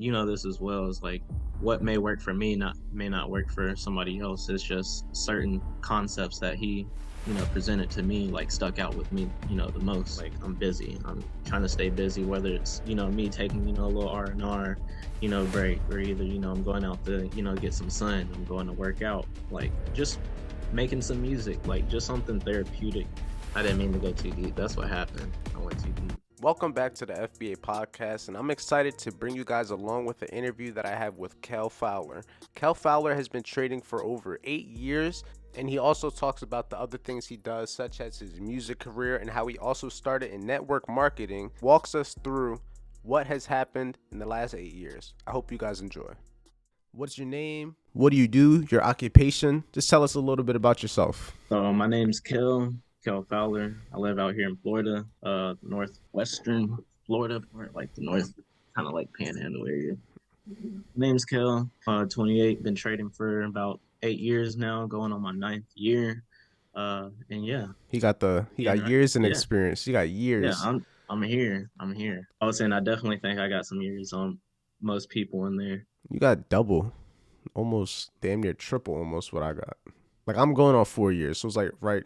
you know this as well, is like what may work for me not may not work for somebody else. It's just certain concepts that he, presented to me like stuck out with me, the most. Like I'm busy. I'm trying to stay busy, whether it's, me taking, a little R&R, break, or either, I'm going out to, get some sun, I'm going to work out, like just making some music, like just something therapeutic. I didn't mean to go too deep. That's what happened. I went too deep. Welcome back to the FBA podcast, and I'm excited to bring you guys along with the interview that I have with Fowler. Fowler has been trading for over 8 years, and he also talks about the other things he does, such as his music career and how he also started in network marketing, walks us through what has happened in the last 8 years. I hope you guys enjoy. What's your name? What do you do? Your occupation? Just tell us a little bit about yourself. So my name's Kel Fowler. I live out here in Florida, northwestern Florida, or like the north, kind of like Panhandle area. Name's Kel. 28. Been trading for about 8 years now, going on my ninth year. And yeah, He got getting right. years in Yeah, experience. He got yeah. years. I'm here. I'm here. I was saying I definitely think I got some years on most people in there. You got double, almost damn near triple, almost what I got. Like I'm going on 4 years, so it's like right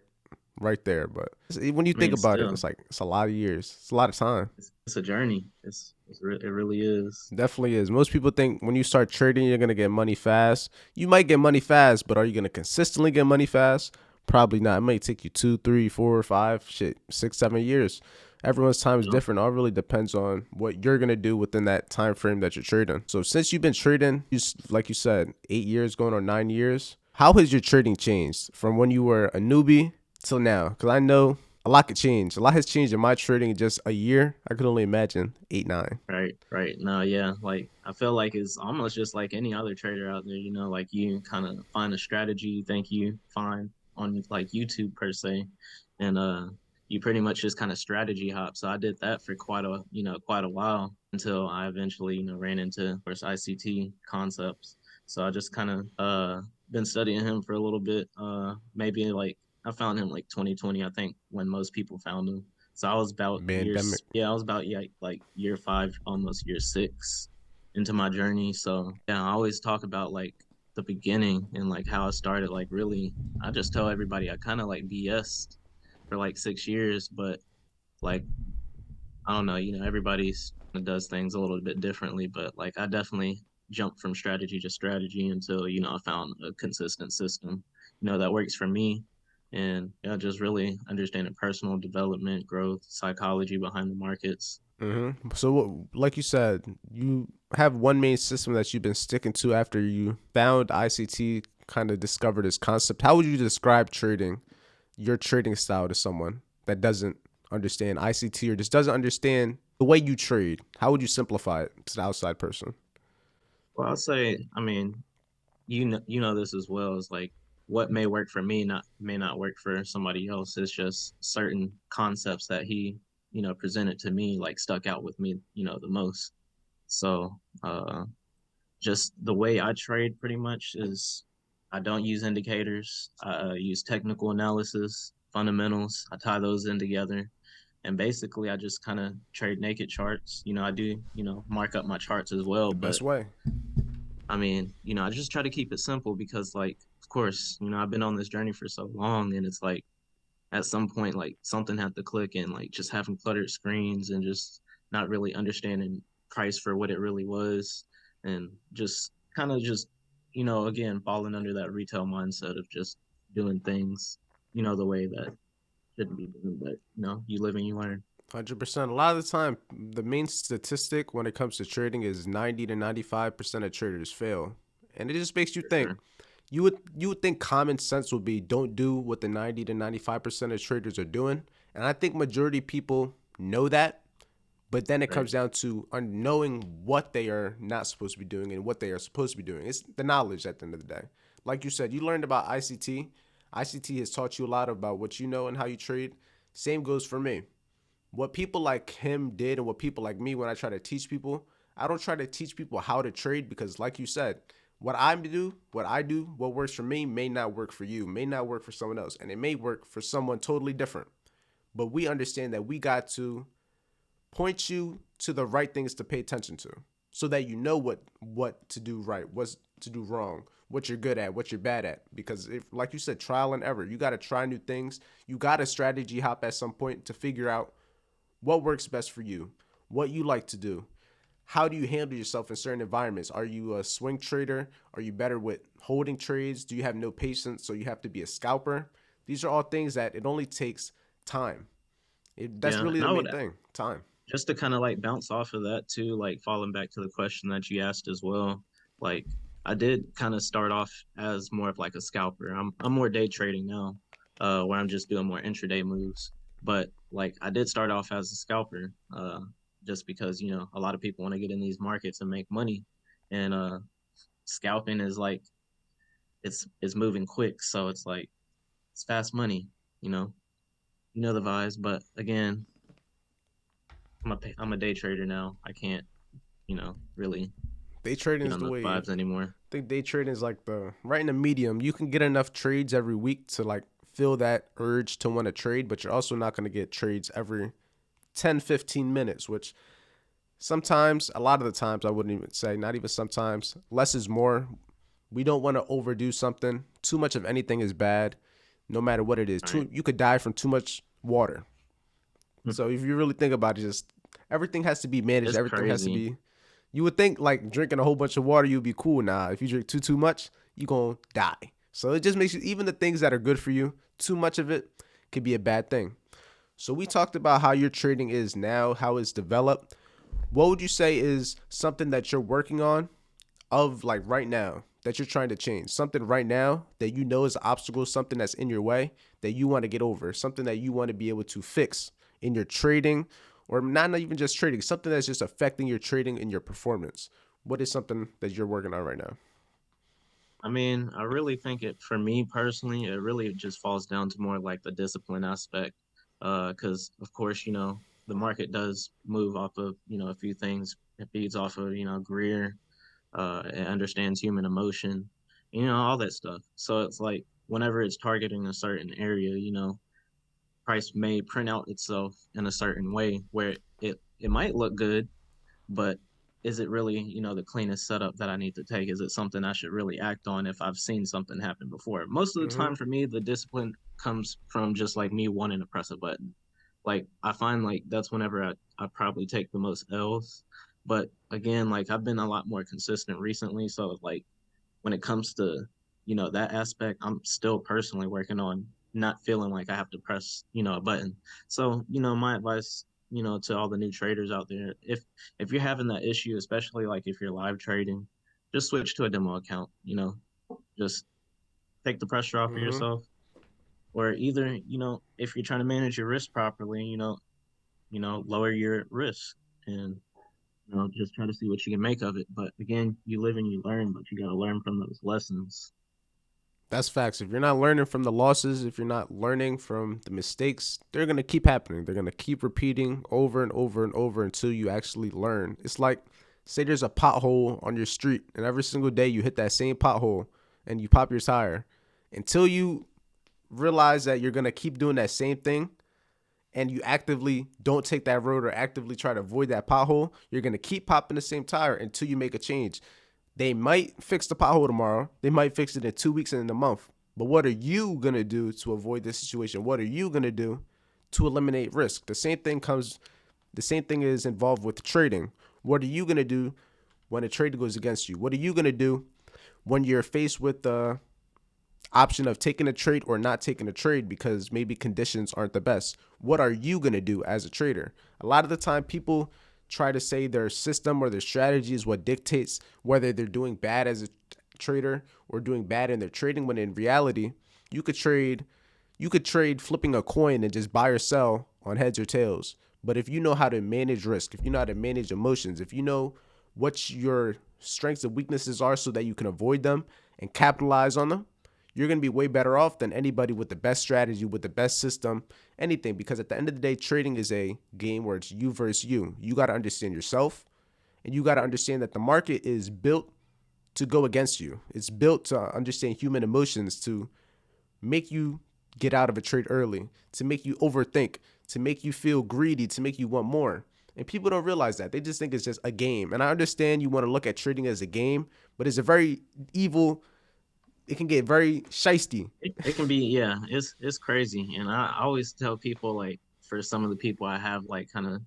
there. But when you I think mean, about it, still, it's a lot of years. It's a lot of time. it's a journey. It really is. Definitely is. Most people think when you start trading, you're gonna get money fast. You might get money fast, but are you gonna consistently get money fast? Probably not. It might take you 2, 3, 4, 5, 6, 7 years. Everyone's time is You know? different. All really depends on what you're gonna do within that time frame that you're trading. So since you've been trading, like you said, 8 years going on 9 years, how has your trading changed from when you were a newbie till now? Because I know a lot could change. A lot has changed in my trading in just a year. I could only imagine 8, 9. Right. No, yeah. Like I feel like it's almost just like any other trader out there, like you kind of find a strategy you think you find on like YouTube per se. And you pretty much just kind of strategy hop. So I did that for quite a while until I eventually, ran into of course ICT concepts. So I just kind of been studying him for a little bit. Maybe like I found him like 2020, I think, when most people found him. So I was about Pandemic. I was about like year five, almost year six into my journey. So yeah, I always talk about like the beginning and like how I started. Like really, I just tell everybody I kind of like BS'd for like 6 years, but like I don't know, everybody's does things a little bit differently, but like I definitely jumped from strategy to strategy until I found a consistent system, that works for me. And yeah, just really understanding personal development, growth, psychology behind the markets. So, like you said, you have one main system that you've been sticking to after you found ICT, kind of discovered this concept. How would you describe trading, your trading style, to someone that doesn't understand ICT or just doesn't understand the way you trade? How would you simplify it to the outside person? Well, I'll say, I mean, you know this as well, as like what may work for me not may not work for somebody else. It's just certain concepts that he presented to me like stuck out with me the most. So just the way I trade pretty much is I don't use indicators. I use technical analysis, fundamentals. I tie those in together, and basically I just kind of trade naked charts. I do mark up my charts as well, The best but way. I mean, I just try to keep it simple because, like, of course, I've been on this journey for so long, and it's like at some point, like, something had to click, and like just having cluttered screens and just not really understanding price for what it really was, and just kind of just, again, falling under that retail mindset of just doing things, the way that shouldn't be done. But, you live and you learn. 100%. A lot of the time, the main statistic when it comes to trading is 90 to 95% of traders fail. And it just makes you For think. sure. You would think common sense would be don't do what the 90 to 95% of traders are doing. And I think majority of people know that, but then it Right. comes down to knowing what they are not supposed to be doing and what they are supposed to be doing. It's the knowledge at the end of the day. Like you said, you learned about ICT. ICT has taught you a lot about what you know and how you trade. Same goes for me. What people like him did and what people like me, when I try to teach people, I don't try to teach people how to trade because, like you said, what works for me may not work for you, may not work for someone else, and it may work for someone totally different. But we understand that we got to point you to the right things to pay attention to. so that you know what to do right, what's to do wrong, what you're good at, what you're bad at. Because if, like you said, trial and error, you got to try new things. You got to strategy hop at some point to figure out what works best for you, what you like to do. How do you handle yourself in certain environments? Are you a swing trader? Are you better with holding trades? Do you have no patience, so you have to be a scalper? These are all things that it only takes time. That's Yeah, really and the I main would thing, time. just to kind of like bounce off of that too, like falling back to the question that you asked as well. Like I did kind of start off as more of like a scalper. I'm more day trading now, where I'm just doing more intraday moves. But like I did start off as a scalper, just because a lot of people want to get in these markets and make money, and scalping is like it's moving quick, so it's like it's fast money, you know, the vibes. But again, I'm a day trader now. I can't really Day trading get is on the those way. vibes anymore. I think day trading is like the right in the medium. You can get enough trades every week to like feel that urge to want to trade, but you're also not going to get trades every 10, 15 minutes, which sometimes, a lot of the times, I wouldn't even say, not even sometimes, less is more. We don't want to overdo something. Too much of anything is bad, no matter what it is. All right. You could die from too much water. So if you really think about it, just everything has to be managed. It's Everything has to crazy. be. You would think like drinking a whole bunch of water, you'd be cool. Nah, if you drink too much, you gonna die. So it just makes you, even the things that are good for you, too much of it could be a bad thing. So we talked about how your trading is now, how it's developed. What would you say is something that you're working on of like right now that you're trying to change? Something right now that you know is an obstacle, something that's in your way that you want to get over, something that you want to be able to fix in your trading, or not even just trading, something that's just affecting your trading and your performance. What is something that you're working on right now? I mean, I really think it for me personally, it really just falls down to more like the discipline aspect. Because of course, the market does move off of, a few things. It feeds off of, Greer, it understands human emotion, all that stuff. So it's like whenever it's targeting a certain area, price may print out itself in a certain way where it might look good, but is it really, the cleanest setup that I need to take? Is it something I should really act on if I've seen something happen before? Most of the Mm-hmm. time for me, the discipline comes from just like me wanting to press a button. Like I find like that's whenever I probably take the most L's. But again, like I've been a lot more consistent recently. So like when it comes to that aspect, I'm still personally working on not feeling like I have to press a button. So my advice to all the new traders out there, if you're having that issue, especially like if you're live trading, just switch to a demo account. Just take the pressure off of Mm-hmm. yourself, or either if you're trying to manage your risk properly, lower your risk and just try to see what you can make of it. But again, you live and you learn, but you got to learn from those lessons. That's facts. If you're not learning from the losses, if you're not learning from the mistakes, they're going to keep happening. They're going to keep repeating over and over and over until you actually learn. It's like, say there's a pothole on your street, and every single day you hit that same pothole and you pop your tire. Until you realize that you're going to keep doing that same thing and you actively don't take that road or actively try to avoid that pothole, you're going to keep popping the same tire until you make a change. They might fix the pothole tomorrow. They might fix it in 2 weeks and in a month. But what are you going to do to avoid this situation? What are you going to do to eliminate risk? The same thing is involved with trading. What are you going to do when a trade goes against you? What are you going to do when you're faced with the option of taking a trade or not taking a trade because maybe conditions aren't the best? What are you going to do as a trader? A lot of the time, people try to say their system or their strategy is what dictates whether they're doing bad as a trader or doing bad in their trading, when in reality, you could trade flipping a coin and just buy or sell on heads or tails. But if you know how to manage risk, if you know how to manage emotions, if you know what your strengths and weaknesses are so that you can avoid them and capitalize on them, you're going to be way better off than anybody with the best strategy, with the best system, anything. Because at the end of the day, trading is a game where it's you versus you. You got to understand yourself, and you got to understand that the market is built to go against you. It's built to understand human emotions, to make you get out of a trade early, to make you overthink, to make you feel greedy, to make you want more. And people don't realize that. They just think it's just a game. And I understand you want to look at trading as a game, but it's a very evil, it can get very shisty. It can be, yeah, it's crazy. And I always tell people like for some of the people I have like kind of,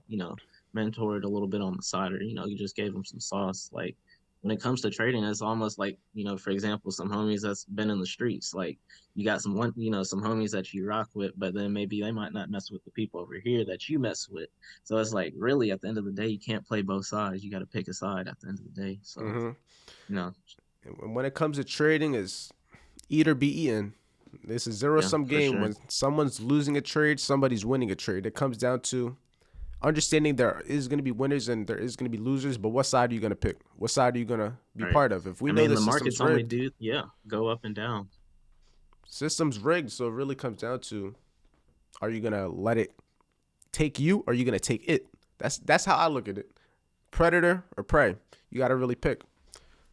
mentored a little bit on the side or, you just gave them some sauce. Like when it comes to trading, it's almost like, for example, some homies that's been in the streets. Like you got some homies that you rock with, but then maybe they might not mess with the people over here that you mess with. So it's like really at the end of the day, you can't play both sides. You got to pick a side at the end of the day. So, Mm-hmm. you know, And when it comes to trading, is eat or be eaten. This is zero yeah, sum for game. sure. When someone's losing a trade, somebody's winning a trade. It comes down to understanding there is going to be winners and there is going to be losers, but what side are you going to pick? What side are you going to be Right. part of? If we I know mean, the the system's markets only rigged, do, yeah, go up and down. system's rigged, so it really comes down to are you going to let it take you or are you going to take it? That's how I look at it. Predator or prey. You got to really pick.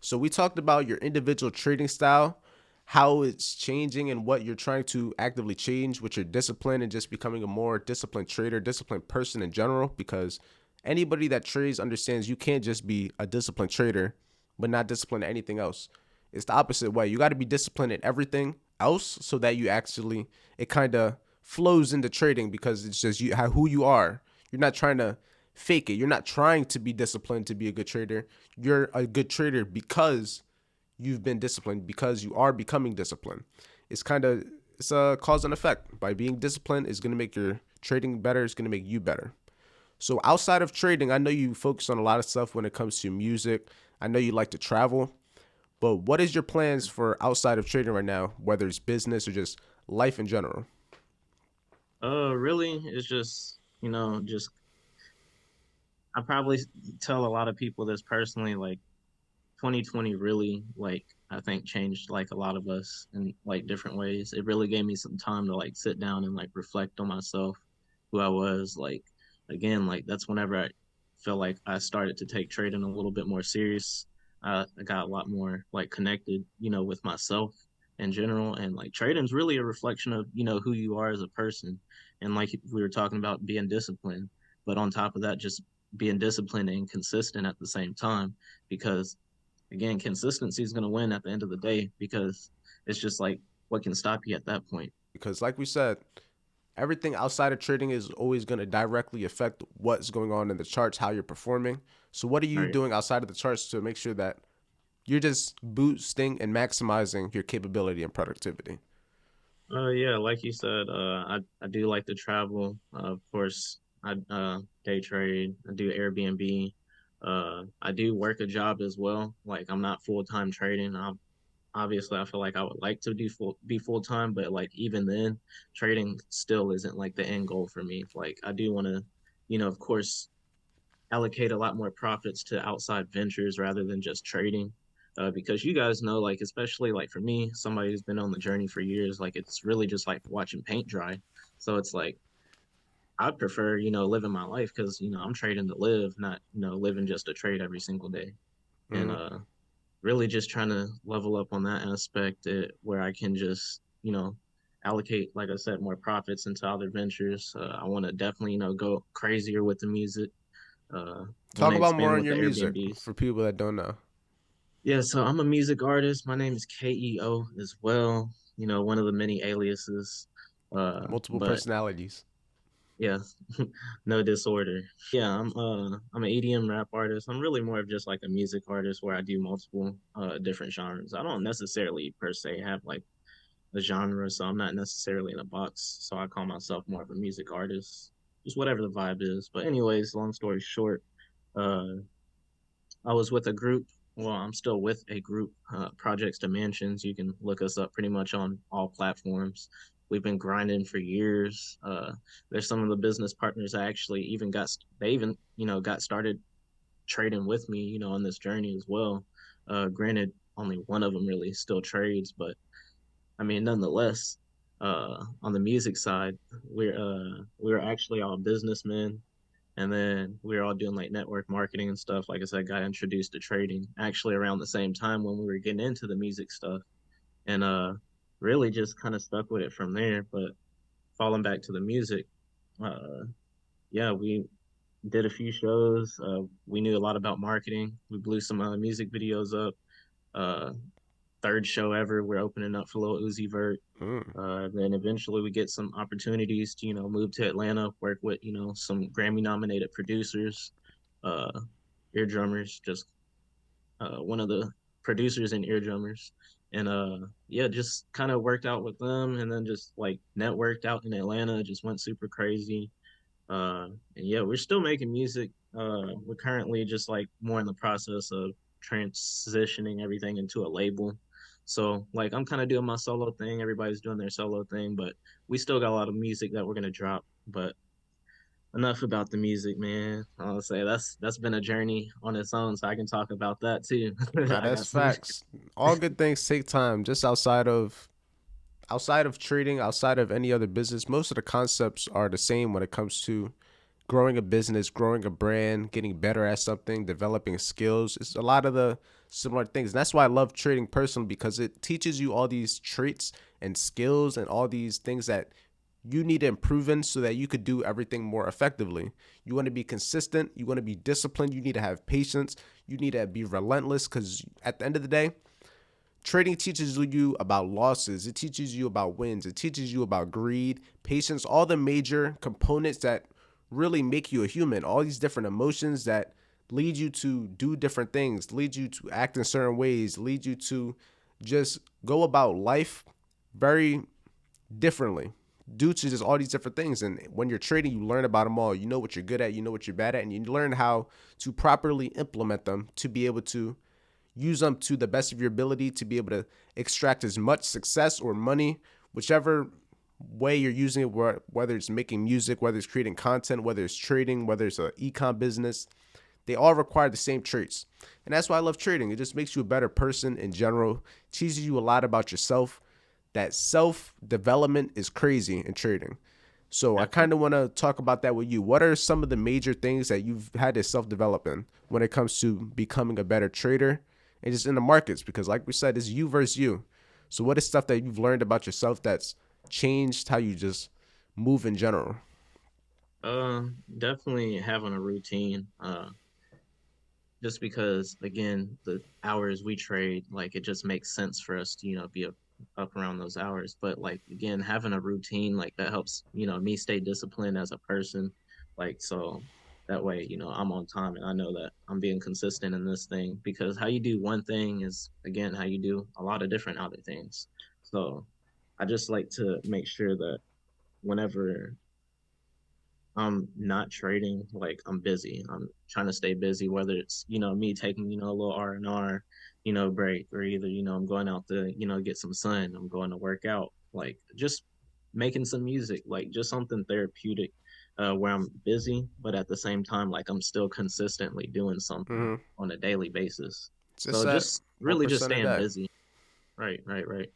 So we talked about your individual trading style, how it's changing and what you're trying to actively change with your discipline and just becoming a more disciplined trader, disciplined person in general, because anybody that trades understands you can't just be a disciplined trader but not disciplined in anything else. It's the opposite way. You got to be disciplined in everything else so that you actually it kind of flows into trading because it's just you who you are. You're not trying to fake it. You're not trying to be disciplined to be a good trader. You're a good trader because you've been disciplined, because you are becoming disciplined. It's a cause and effect. By being disciplined is going to make your trading better. It's going to make you better. So outside of trading, I know you focus on a lot of stuff when it comes to music. I know you like to travel, but what is your plans for outside of trading right now, whether it's business or just life in general? Really, it's just, just I probably tell a lot of people this personally, like 2020 really, like, I think changed like a lot of us in like different ways. It really gave me some time to like sit down and like reflect on myself, who I was. Like, again, like that's whenever I feel like I started to take trading a little bit more serious. I got a lot more like connected, with myself in general. And like trading's really a reflection of, who you are as a person. And like we were talking about being disciplined, but on top of that, just being disciplined and consistent at the same time, because again, consistency is going to win at the end of the day because it's just like what can stop you at that point. Because like we said, everything outside of trading is always going to directly affect what's going on in the charts, how you're performing. So what are All you right. doing outside of the charts to make sure that you're just boosting and maximizing your capability and productivity? Yeah, like you said, I do like to travel. Of course, I day trade. I do Airbnb. I do work a job as well. Like I'm not full time trading. Obviously I feel like I would like to be full time, but like even then, trading still isn't like the end goal for me. Like I do want to, of course, allocate a lot more profits to outside ventures rather than just trading. Because you guys know, like, especially like for me, somebody who's been on the journey for years, like it's really just like watching paint dry. So it's like I prefer, living my life because, I'm trading to live, not, living just to trade every single day. And Mm-hmm. really just trying to level up on that aspect where I can just, allocate, like I said, more profits into other ventures. I want to definitely, go crazier with the music. Want Talk to about expand more on with the your music Airbnbs. for people that don't know. Yeah, so I'm a music artist. My name is KEO as well. One of the many aliases. Multiple But personalities. yeah, no disorder. Yeah, I'm an EDM rap artist. I'm really more of just like a music artist where I do multiple different genres. I don't necessarily per se have like a genre, so I'm not necessarily in a box. So I call myself more of a music artist. Just whatever the vibe is. But anyways, long story short, uh I was with a group. Well, I'm still with a group, Projects Dimensions. You can look us up pretty much on all platforms. We've been grinding for years. There's some of the business partners I actually even they even, got started trading with me, on this journey as well. Granted, only one of them really still trades, but I mean, nonetheless, on the music side, we're actually all businessmen, and then we were all doing like network marketing and stuff. Like I said, got introduced to trading actually around the same time when we were getting into the music stuff, and really just kind of stuck with it from there. But falling back to the music, uh, yeah, we did a few shows. We knew a lot about marketing. We blew some music videos up. Uh, Third show ever, we're opening up for Lil Uzi Vert. Mm. Then eventually we get some opportunities to, move to Atlanta, work with, some Grammy nominated producers, uh, eardrummers, just one of the producers and eardrummers. And yeah, just kind of worked out with them and then just like networked out in Atlanta, just went super crazy. And yeah, we're still making music. We're currently just like more in the process of transitioning everything into a label. So like I'm kind of doing my solo thing. Everybody's doing their solo thing, but we still got a lot of music that we're gonna drop. But enough about the music, man. I'll say that's been a journey on its own, so I can talk about that too. Now I that's got some. facts. All good things take time. Just outside of trading, outside of any other business, most of the concepts are the same when it comes to growing a business, growing a brand, getting better at something, developing skills. It's a lot of the similar things. And that's why I love trading personally because it teaches you all these traits and skills and all these things that you need to improve in so that you could do everything more effectively. You want to be consistent, you want to be disciplined, you need to have patience, you need to be relentless because at the end of the day, trading teaches you about losses, it teaches you about wins, it teaches you about greed, patience, all the major components that really make you a human, all these different emotions that lead you to do different things, lead you to act in certain ways, lead you to just go about life very differently due to just all these different things. And when you're trading, you learn about them all. You know what you're good at, you know what you're bad at, and you learn how to properly implement them to be able to use them to the best of your ability to be able to extract as much success or money, whichever way you're using it, whether it's making music, whether it's creating content, whether it's trading, whether it's an ecom business, they all require the same traits. And that's why I love trading. It just makes you a better person in general, teaches you a lot about yourself. That self development is crazy in trading. So I kind of Definitely. want to talk about that with you. What are some of the major things that you've had to self develop in when it comes to becoming a better trader and just in the markets? Because like we said, it's you versus you. So what is stuff that you've learned about yourself that's changed how you just move in general? Definitely having a routine. Just because again the hours we trade, like it just makes sense for us to be up around those hours, but like again having a routine like that helps me stay disciplined as a person, like so that way I'm on time and I know that I'm being consistent in this thing, because how you do one thing is again how you do a lot of different other things. So I just like to make sure that whenever I'm not trading, like I'm busy. I'm trying to stay busy, whether it's, me taking, a little R&R, break, or either, I'm going out to, get some sun, I'm going to work out, like just making some music, like just something therapeutic, where I'm busy, but at the same time, like I'm still consistently doing something Mm-hmm. on a daily basis. Just So that just one really just percent a staying day. busy. Right, right, right.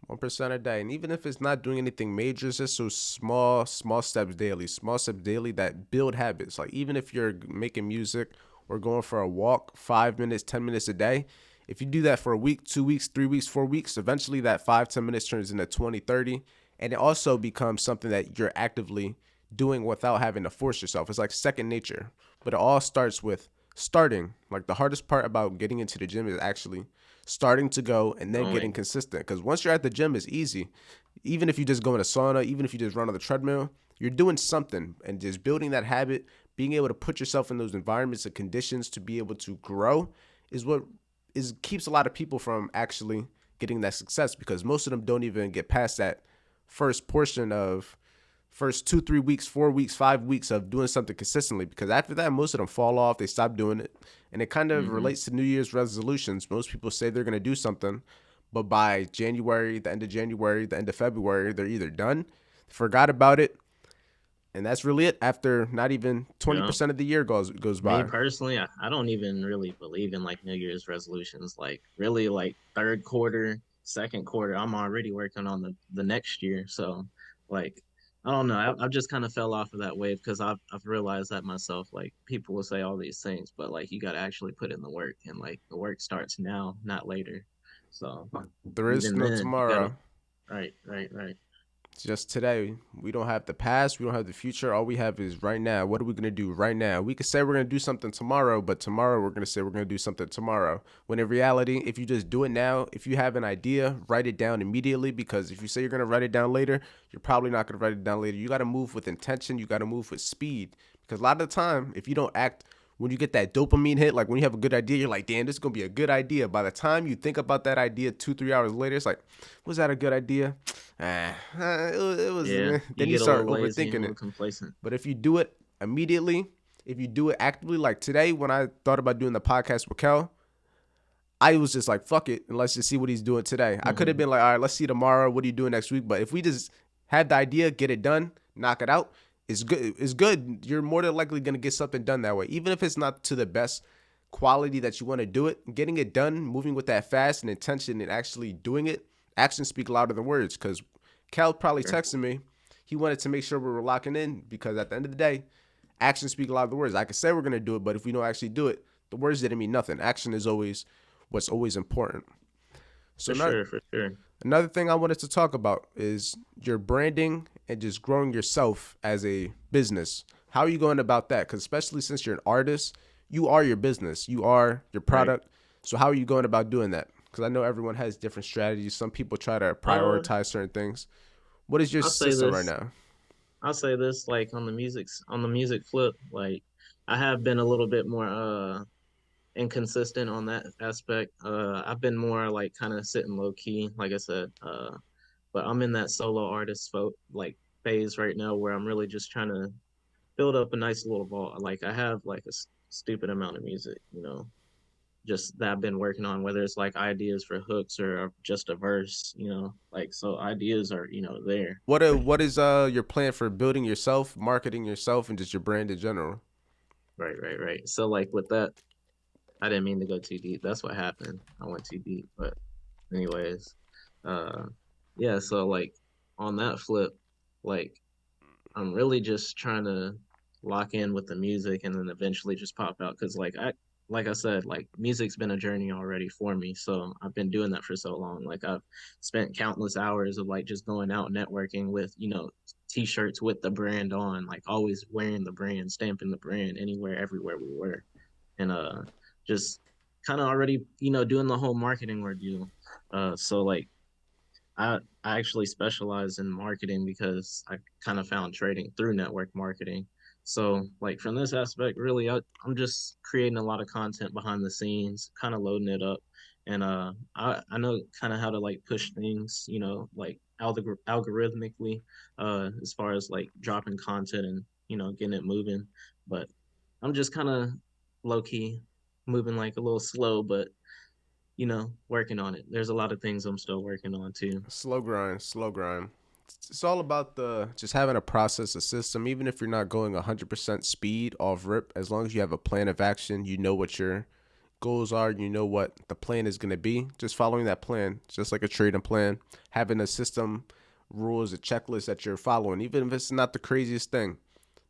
1% a day. And even if it's not doing anything major, it's just so small steps daily, small steps daily that build habits. Like even if you're making music or going for a walk, 5 minutes, 10 minutes a day, if you do that for a week, 2 weeks, 3 weeks, 4 weeks, eventually that 5, 10 minutes turns into 20, 30. And it also becomes something that you're actively doing without having to force yourself. It's like second nature. But it all starts with starting. Like the hardest part about getting into the gym is actually starting to go and then getting Going. consistent. Because once you're at the gym, it's easy. Even if you just go in a sauna, even if you just run on the treadmill, you're doing something and just building that habit, being able to put yourself in those environments and conditions to be able to grow is what is keeps a lot of people from actually getting that success because most of them don't even get past that first portion of first 2, 3 weeks, 4 weeks, 5 weeks of doing something consistently. Because after that, most of them fall off, they stop doing it. And it kind of Mm-hmm. relates to New Year's resolutions. Most people say they're going to do something, but by January, the end of January, the end of February, they're either done, forgot about it, and that's really it after not even Yeah. 20% of the year goes Me by. personally, I don't even really believe in like New Year's resolutions. Like really like third quarter, second quarter, I'm already working on the next year. So like I don't know. I've just kind of fell off of that wave because I've realized that myself. Like people will say all these things, but like you got to actually put in the work, and like the work starts now, not later. So There is even no then, you gotta tomorrow. right, right, right. It's just today. We don't have the past. We don't have the future. All we have is right now. What are we going to do right now? We could say we're going to do something tomorrow, but tomorrow we're going to say we're going to do something tomorrow. When in reality, if you just do it now, if you have an idea, write it down immediately, because if you say you're going to write it down later, you're probably not going to write it down later. You got to move with intention. You got to move with speed, because a lot of the time, if you don't act when you get that dopamine hit, like when you have a good idea, you're like, damn, this is gonna be a good idea. By the time you think about that idea 2, 3 hours later, it's like, was that a good idea? It was. Yeah, Then you you get a start little lazy and a overthinking little it. complacent. But if you do it immediately, if you do it actively, like today when I thought about doing the podcast with Kel, I was just like, fuck it, and let's just see what he's doing today. I could have been like, all right, let's see tomorrow. What are you doing next week? But if we just had the idea, get it done, knock it out, it's good. It's good. You're more than likely gonna get something done that way, even if it's not to the best quality that you want to do it. Getting it done, moving with that fast and intention, and actually doing it. Actions speak louder than words. Because Cal probably Sure. texted me. He wanted to make sure we were locking in, because at the end of the day, actions speak louder than words. I could say we're gonna do it, but if we don't actually do it, the words didn't mean nothing. Action is always what's always important. So For not sure, for sure. another thing I wanted to talk about is your branding and just growing yourself as a business. How are you going about that? Because especially since you're an artist, you are your business, you are your Right. product. So how are you going about doing that? Because I know everyone has different strategies. Some people try to Uh, prioritize certain things. What is your I'll say system right this. now? I'll say this. Like on the music flip, like I have been a little bit more inconsistent on that aspect. I've been more like kind of sitting low key, like I said. But I'm in that solo artist like phase right now where I'm really just trying to build up a nice little vault. Like I have like stupid amount of music, just that I've been working on, whether it's like ideas for hooks or just a verse, like so ideas are, there. What is your plan for building yourself, marketing yourself, and just your brand in general? Right, right, right. So like with that, I didn't mean to go too deep. That's what happened. I went too deep. But anyways, uh yeah, so like on that flip, like I'm really just trying to lock in with the music and then eventually just pop out because like I said, like music's been a journey already for me. So I've been doing that for so long. Like I've spent countless hours of like just going out networking with, t-shirts with the brand on, like always wearing the brand, stamping the brand anywhere, everywhere we were. And just kind of already, doing the whole marketing ordeal. So like I actually specialize in marketing because I kind of found trading through network marketing. So, like from this aspect, really, I'm just creating a lot of content behind the scenes, kind of loading it up, and I know kind of how to like push things, like algorithmically, as far as like dropping content and getting it moving. But I'm just kind of low key, moving like a little slow, but working on it. There's a lot of things I'm still working on too. Slow grind, slow grind. It's all about the just having a process, a system. Even if you're not going 100% speed off rip, as long as you have a plan of action, you know what your goals are, you know what the plan is going to be. Just following that plan, just like a trading plan, having a system, rules, a checklist that you're following, even if it's not the craziest thing.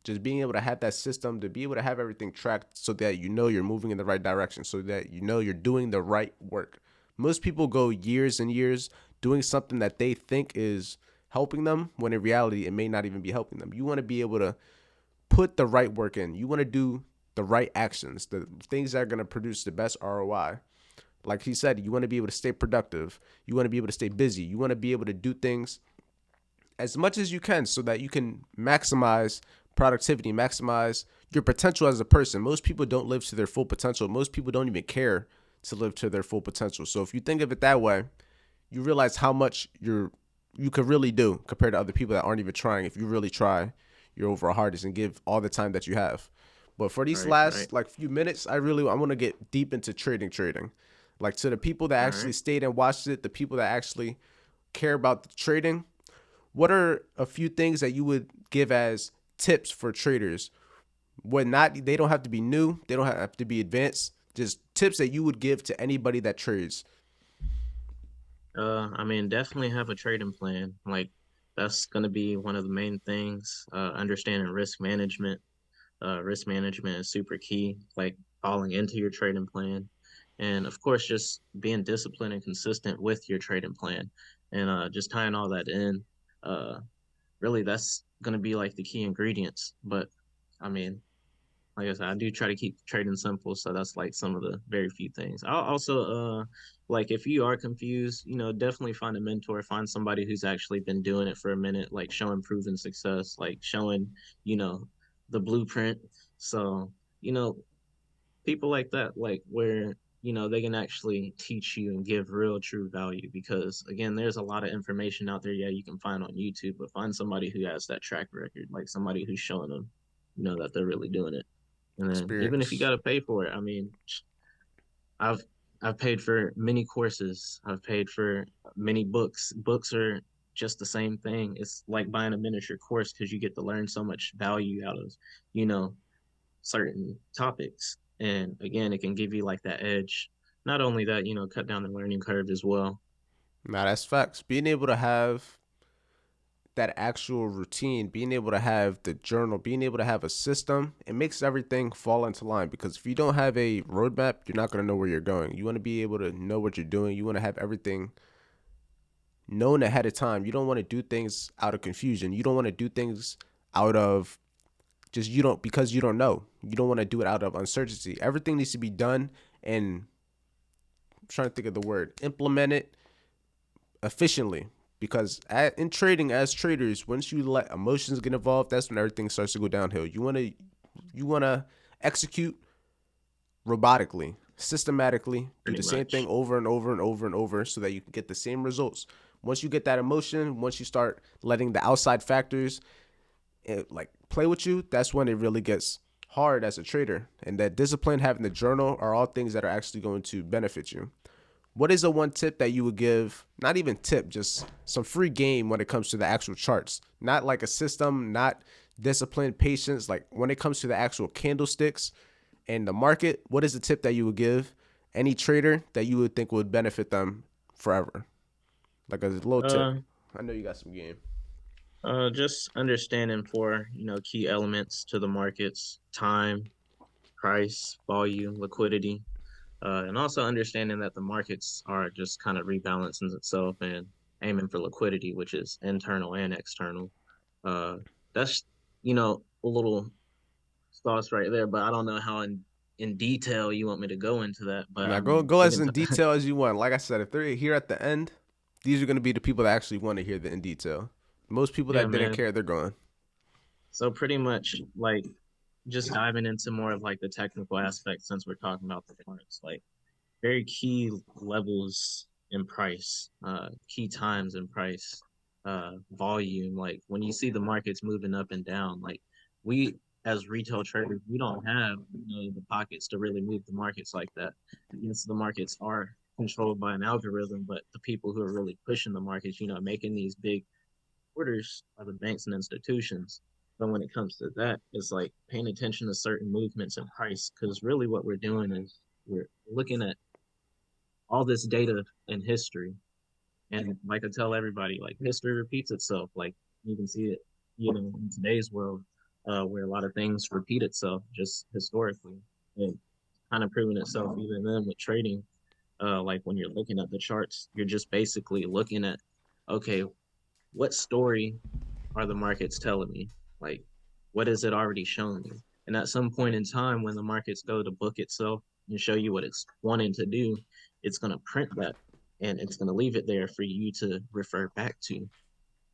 Just being able to have that system, to be able to have everything tracked so that you know you're moving in the right direction, so that you know you're doing the right work. Most people go years and years doing something that they think is helping them when in reality it may not even be helping them. You want to be able to put the right work in. You want to do the right actions, the things that are going to produce the best ROI. Like he said, you want to be able to stay productive. You want to be able to stay busy. You want to be able to do things as much as you can so that you can maximize productivity, maximize your potential as a person. Most people don't live to their full potential. Most people don't even care to live to their full potential. So if you think of it that way, you realize how much you could really do compared to other people that aren't even trying. If you really try your overall hardest and give all the time that you have. But for these Right, right. last like few minutes, I want to get deep into trading. Like to the people that All actually right. stayed and watched it, the people that actually care about the trading, what are a few things that you would give as tips for traders? What not they don't have to be new, they don't have to be advanced. Just tips that you would give to anybody that trades. I mean, definitely have a trading plan. Like that's going to be one of the main things. Understanding risk management. Risk management is super key. Like falling into your trading plan, and of course, just being disciplined and consistent with your trading plan, and just tying all that in. really that's gonna be like the key ingredients. But I mean, like I said, I do try to keep trading simple, so that's like some of the very few things. I'll also like if you are confused, definitely find a mentor, find somebody who's actually been doing it for a minute, like showing proven success, like showing, you know, the blueprint. So, you know, people like that, like where they can actually teach you and give real true value because again there's a lot of information out there, yeah, you can find on YouTube, but find somebody who has that track record, like somebody who's showing them that they're really doing it. And then even if you got Experience. to pay for it, I mean, i've I've paid for many courses, I've paid for many books. Books are just the same thing. It's like buying a miniature course because you get to learn so much value out of you know certain topics. And again, it can give you like that edge. Not only that, cut down the learning curve as well. Now that's facts. Being able to have that actual routine, being able to have the journal, being able to have a system, it makes everything fall into line. Because if you don't have a roadmap, you're not going to know where you're going. You want to be able to know what you're doing. You want to have everything known ahead of time. You don't want to do things out of confusion. You don't want to do things out of just you don't because you don't know. You don't want to do it out of uncertainty. Everything needs to be done and I'm trying to think of the word, implement it efficiently because in trading as traders, once you let emotions get involved, that's when everything starts to go downhill. You want to execute robotically, systematically, do Pretty the same thing much. over and over and over and over so that you can get the same results. Once you get that emotion, once you start letting the outside factors like play with you, that's when it really gets hard as a trader. And that discipline, having the journal, are all things that are actually going to benefit you. What is the one tip that you would give? Not even tip, just some free game when it comes to the actual charts. Not like a system, not discipline, patience. Like when it comes to the actual candlesticks and the market, what is the tip that you would give any trader that you would think would benefit them forever? Like a little tip. Uh, I know you got some game. just understanding for key elements to the markets: time, price, volume, liquidity, and also understanding that the markets are just kind of rebalancing itself and aiming for liquidity, which is internal and external. That's a little sauce right there, but I don't know how in detail you want me to go into that. But Now I go mean, go we as can. in detail as you want. Like I said, if they're here at the end, these are going to be the people that actually want to hear the in detail. Most people Yeah, that didn't man. care, they're gone. So pretty much like just diving into more of like the technical aspect since we're talking about the charts, like very key levels in price, key times in price, volume. Like when you see the markets moving up and down, like we as retail traders, we don't have the pockets to really move the markets like that. Yes, the markets are controlled by an algorithm, but the people who are really pushing the markets, making these big orders are the banks and institutions. But when it comes to that, it's like paying attention to certain movements in price because really what we're doing is we're looking at all this data in history. And like I tell everybody, like history repeats itself. Like you can see it, in today's world, where a lot of things repeat itself just historically. And kind of proving itself even then with trading. Like when you're looking at the charts, you're just basically looking at, okay, what story are the markets telling me? Like, what is it already showing me? And at some point in time, when the markets go to book itself and show you what it's wanting to do, it's going to print that and it's going to leave it there for you to refer back to.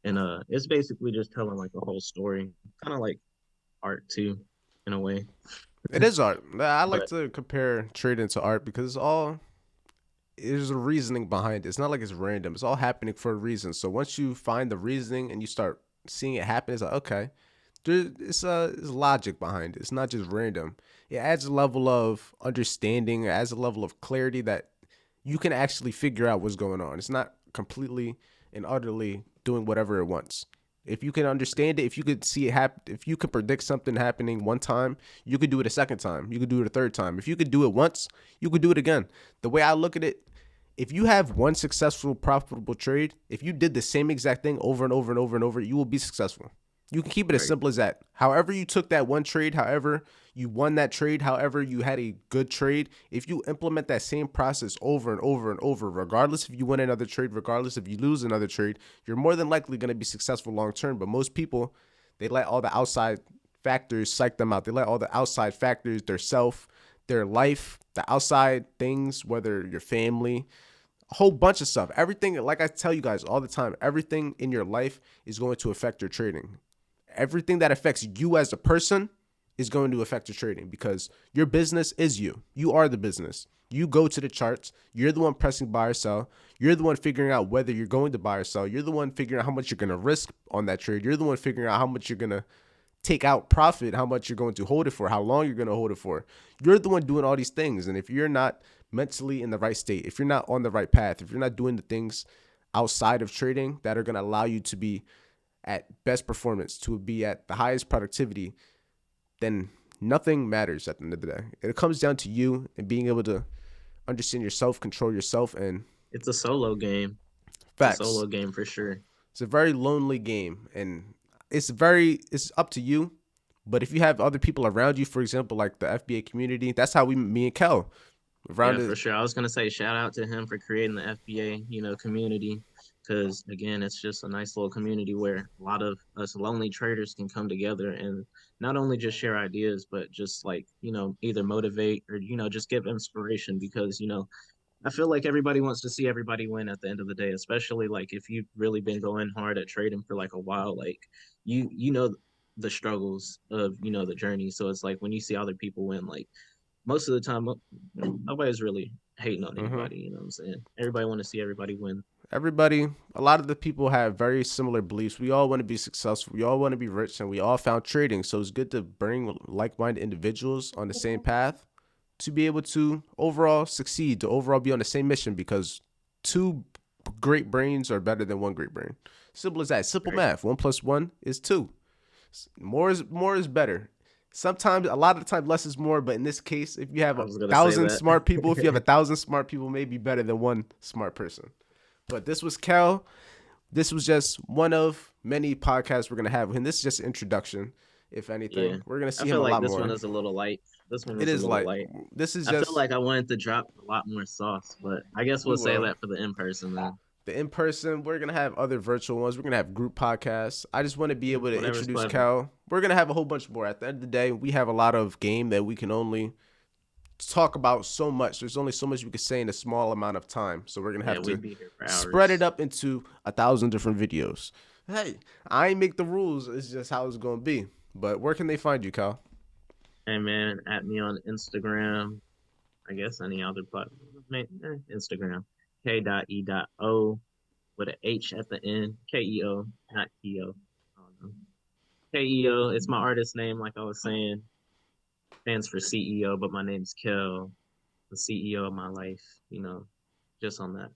And it's basically just telling like a whole story, kind of like art too, in a way. It is art. I like But to compare trading to art because it's all there's a reasoning behind it. It's not like it's random. It's all happening for a reason. So once you find the reasoning and you start seeing it happen, it's like okay, it's logic behind it. It's not just random. It adds a level of understanding. It adds a level of clarity that you can actually figure out what's going on. It's not completely and utterly doing whatever it wants. If you can understand it, if you could see it happen, if you could predict something happening one time, you could do it a second time. You could do it a third time. If you could do it once, you could do it again. The way I look at it, if you have one successful, profitable trade, if you did the same exact thing over and over and over and over, you will be successful. You can keep it as Right. simple as that. However you took that one trade, however you won that trade, however you had a good trade, if you implement that same process over and over and over, regardless if you win another trade, regardless if you lose another trade, you're more than likely going to be successful long term. But most people, they let all the outside factors psych them out. They let all the outside factors, their self, their life, the outside things, whether your family, a whole bunch of stuff. Everything, like I tell you guys all the time, everything in your life is going to affect your trading. Everything that affects you as a person is going to affect your trading because your business is you. You are the business. You go to the charts. You're the one pressing buy or sell. You're the one figuring out whether you're going to buy or sell. You're the one figuring out how much you're going to risk on that trade. You're the one figuring out how much you're going to take out profit, how much you're going to hold it for, how long you're going to hold it for. You're the one doing all these things. And if you're not mentally in the right state, if you're not on the right path, if you're not doing the things outside of trading that are going to allow you to be at best performance, to be at the highest productivity, then nothing matters at the end of the day. It comes down to you and being able to understand yourself, control yourself, and It's a solo game. It's a facts. solo game for sure. It's a very lonely game, and it's up to you. But if you have other people around you, for example, like the FBA community, that's how me and Kel around Yeah, it. for sure. I was gonna say shout out to him for creating the FBA, community, because again, it's just a nice little community where a lot of us lonely traders can come together and not only just share ideas, but just like either motivate or just give inspiration. Because I feel like everybody wants to see everybody win at the end of the day, especially like if you've really been going hard at trading for like a while, like you know the struggles of the journey. So it's like when you see other people win, like most of the time, nobody's really hating on Mm-hmm. anybody. You know what I'm saying? Everybody want to see everybody win. Everybody, a lot of the people have very similar beliefs. We all want to be successful. We all want to be rich, and we all found trading. So it's good to bring like-minded individuals on the same path to be able to overall succeed, to overall be on the same mission. Because two great brains are better than one great brain. Simple as that. Simple Right? math. 1 plus 1 is 2. More is better. Sometimes, a lot of the time, less is more. But in this case, if you have I a was gonna say thousand that. smart people, if you have 1,000 smart people, maybe better than one smart person. But this was Cal. This was just one of many podcasts we're gonna have, and this is just an introduction. If Yeah, anything, we're gonna I see him feel a like lot this one more. is a little light. This one It was a is little like light. this is I feel just like I wanted to drop a lot more sauce, but I guess we we'll say will. that for the in person then. The in person, we're gonna have other virtual ones. We're gonna have group podcasts. I just want to be Yeah, able to whatever's introduce clever. Cal. We're gonna have a whole bunch more. At the end of the day, we have a lot of game that we can only talk about so much. There's only so much we can say in a small amount of time. So we're gonna Yeah, have to we'd be here for spread it hours. up into 1,000 different videos. Hey, I ain't make the rules. It's just how it's gonna be. But where can they find you, Cal? Hey man, at me on Instagram. I guess any other platform. Instagram. K.E.O with an H at the end. KEO, not Keo. I don't know. KEO. It's my artist name, like I was saying. Stands for CEO, but my name's Kel, the CEO of my life. Just on that.